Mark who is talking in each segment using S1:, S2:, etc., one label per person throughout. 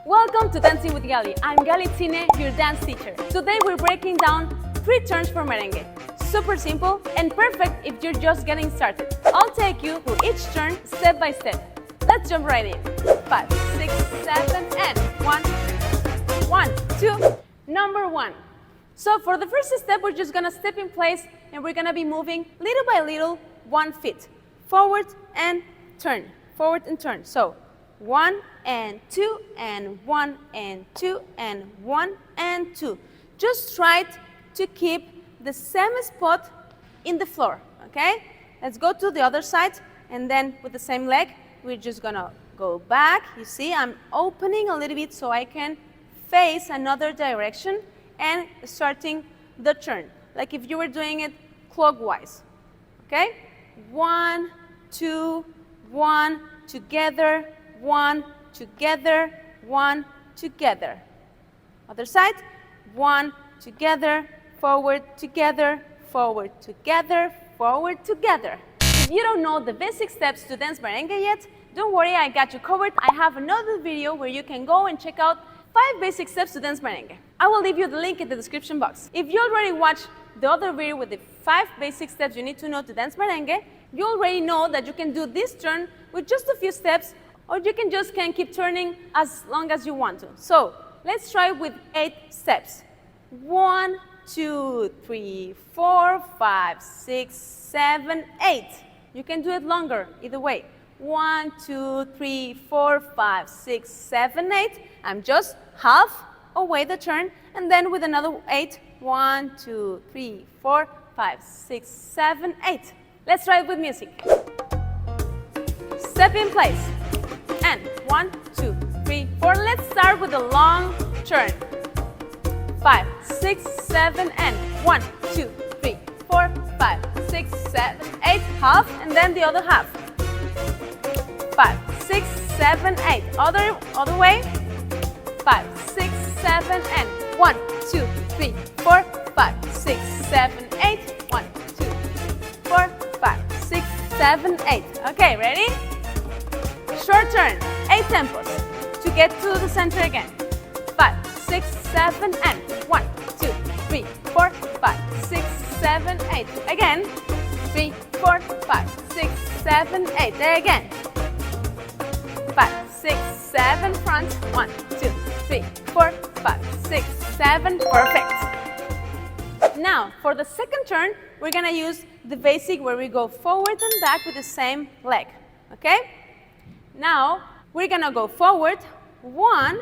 S1: Welcome to Dancing with Gali. I'm Gali Tine, your dance teacher. Today we're breaking down 3 turns for merengue. Super simple and perfect if you're just getting started. I'll take you through each turn step by step. Let's jump right in. 5, 6, 7, and 1, 1, 2. Number 1. So for the first step, we're just gonna step in place and we're gonna be moving little by little 1 foot. Forward and turn, forward and turn. So 1 and 2 and 1 and 2 and 1 and 2. Just try to keep the same spot in the floor, okay? Let's go to the other side and then with the same leg, we're just gonna go back. You see, I'm opening a little bit so I can face another direction and starting the turn, like if you were doing it clockwise, okay? 1, 2, 1, together, 1, together, 1, together. Other side, 1, together, forward, together, forward, together, forward, together. If you don't know the basic steps to dance merengue yet, don't worry, I got you covered. I have another video where you can go and check out 5 basic steps to dance merengue. I will leave you the link in the description box. If you already watched the other video with the 5 basic steps you need to know to dance merengue, you already know that you can do this turn with just a few steps, or you can just keep turning as long as you want to. So let's try with 8 steps. 1, 2, 3, 4, 5, 6, 7, 8. You can do it longer, either way. 1, 2, 3, 4, 5, 6, 7, 8. I'm just half away the turn, and then with another 8. 1, 2, 3, 4, 5, 6, 7, 8. Let's try it with music. Step in place. And 1, 2, 3, 4. Let's start with a long turn. 5, 6, 7, and 1, 2, 3, 4, 5, 6, 7, 8. Half, and then the other half. 5, 6, 7, 8. Other way. 5, 6, 7, and 1, 2, 3, 4, 5, 6, 7, 8. 1, 2, 4, 5, 6, 7, 8. Okay, ready? Short turn, 8 tempos to get to the center again. 5, 6, 7, and 1, 2, 3, 4, 5, 6, 7, 8. Again. 3, 4, 5, 6, 7, 8. There again. 5, 6, 7, front. 1, 2, 3, 4, 5, 6, 7. Perfect. Now, for the second turn, we're gonna use the basic where we go forward and back with the same leg, okay? Now, we're gonna go forward. 1,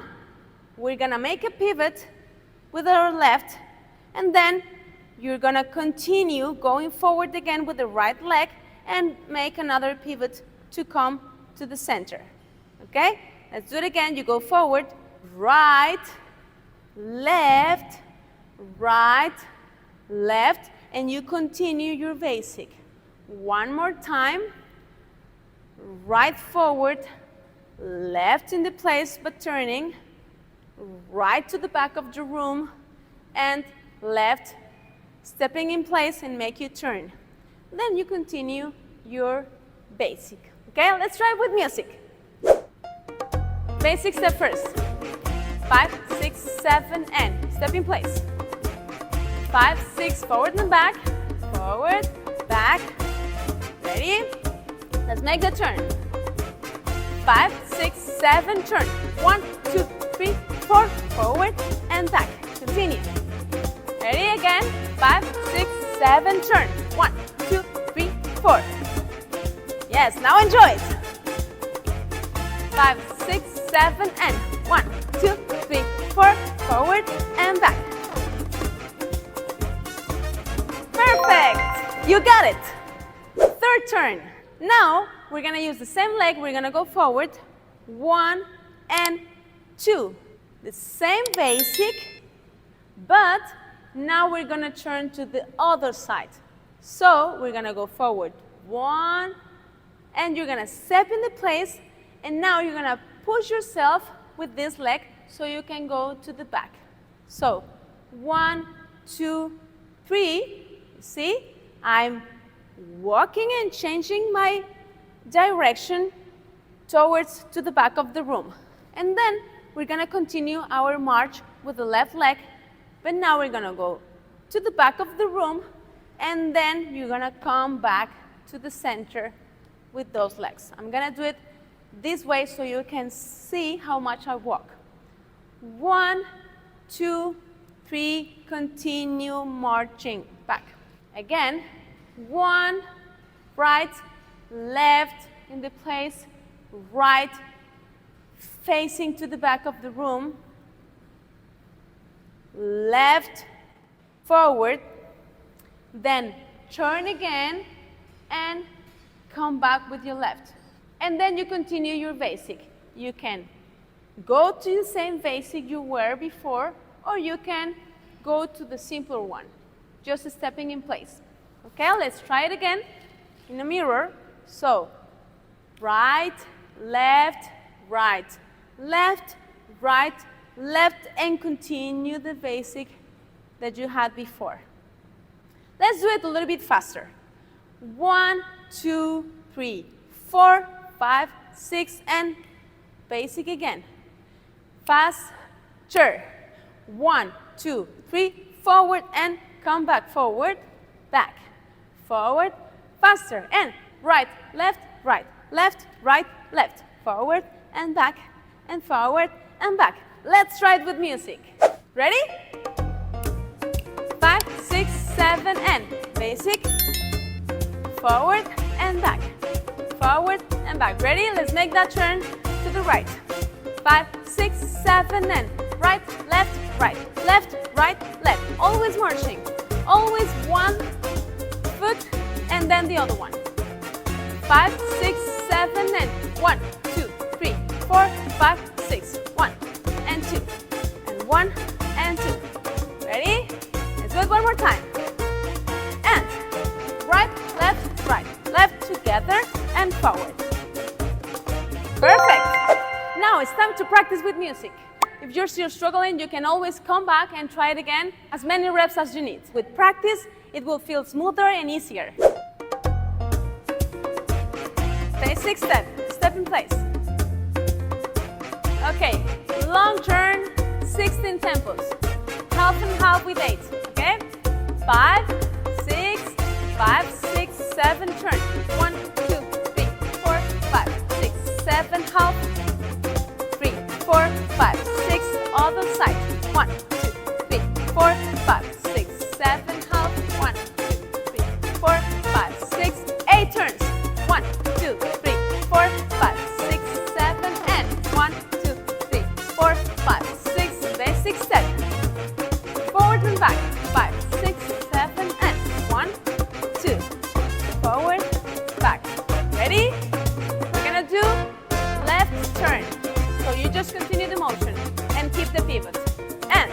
S1: we're gonna make a pivot with our left, and then you're gonna continue going forward again with the right leg and make another pivot to come to the center, okay? Let's do it again. You go forward, right, left, right, left, and you continue your basic. One more time. Right forward, left in the place but turning, right to the back of the room, and left, stepping in place and make you turn. Then you continue your basic. Okay, let's try it with music. Basic step first. 5, 6, 7, and step in place. 5, 6, forward and back, forward, back. Ready? Let's make the turn. 5, 6, 7, turn. 1, 2, 3, 4, forward and back. Continue. Ready again? 5, 6, 7, turn. 1, 2, 3, 4. Yes, now enjoy it. 5, 6, 7, and 1, 2, 3, 4, forward and back. Perfect! You got it. Third turn. Now, we're gonna use the same leg. We're gonna go forward. 1 and 2. The same basic, but now we're gonna turn to the other side. So, we're gonna go forward. 1, and you're gonna step in the place, and now you're gonna push yourself with this leg so you can go to the back. So, 1, 2, 3. See? I'm walking and changing my direction towards to the back of the room. And then we're gonna continue our march with the left leg, but now we're gonna go to the back of the room, and then you're gonna come back to the center with those legs. I'm gonna do it this way so you can see how much I walk. 1, 2, 3, continue marching back. Again, 1, right, left in the place, right, facing to the back of the room, left, forward, then turn again and come back with your left. And then you continue your basic. You can go to the same basic you were before, or you can go to the simpler one, just stepping in place. Okay, let's try it again in a mirror. So, right, left, right, left, right, left, and continue the basic that you had before. Let's do it a little bit faster. 1, 2, 3, 4, 5, 6, and basic again. Faster. 1, 2, 3, forward, and come back, forward, back, forward, faster, and right, left, right, left, right, left, forward, and back, and forward, and back. Let's try it with music. Ready? 5, 6, 7, and basic, forward, and back, forward, and back. Ready? Let's make that turn to the right. 5, 6, 7, and right, left, right, left, right, left. Always marching. Always one foot and then the other one. 5, 6, 7, and 1, 2, 3, 4, 5, 6. 1 and 2 and 1 and 2. Ready? Let's do it one more time. And right, left together and forward. Perfect. Now it's time to practice with music. If you're still struggling, you can always come back and try it again, as many reps as you need. With practice, it will feel smoother and easier. Basic step, step in place. Okay, long turn, 16 tempos. Half and half with 8, okay? 5, 6, 5, 6, 7, turn. 1, 2, 3, 4, 5, 6, 7, half. 3, 4, 5, 6, other side. 1, 2, 3, 4, 5, 6, 7, half. 1, 2, 3, 4, 5, 6, 8 turns. 1, 2, 3, 4, 5, 6, 7, and 1, 2, 3, 4, 5, 6. Basic step. Forward and back. 5, 6, 7, and 1, 2. Forward, back. Ready? We're gonna do left turn. So you just continue the motion and keep the pivot. And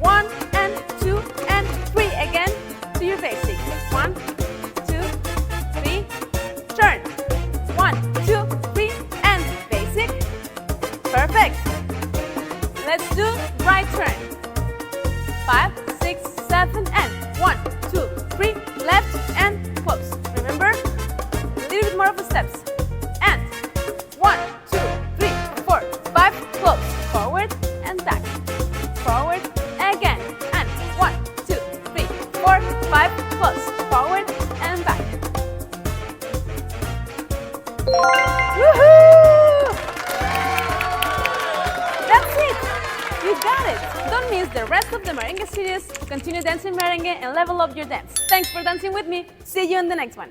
S1: 1 and 2 and 3 again to your basic. 1, 2, 3, turn. 1, 2, 3, and basic. Perfect. Let's do right turn. 5, 6, 7, and 1, 2, 3, left and close. Remember? A little bit more of the steps. And 1, 2, 3, 4, 5, close. Forward and back. Forward again. And 1, 2, 3, 4, 5, close. Forward and back. Woohoo! That's it! You got it! Don't miss the rest of the merengue series to continue dancing merengue and level up your dance. Thanks for dancing with me. See you in the next one.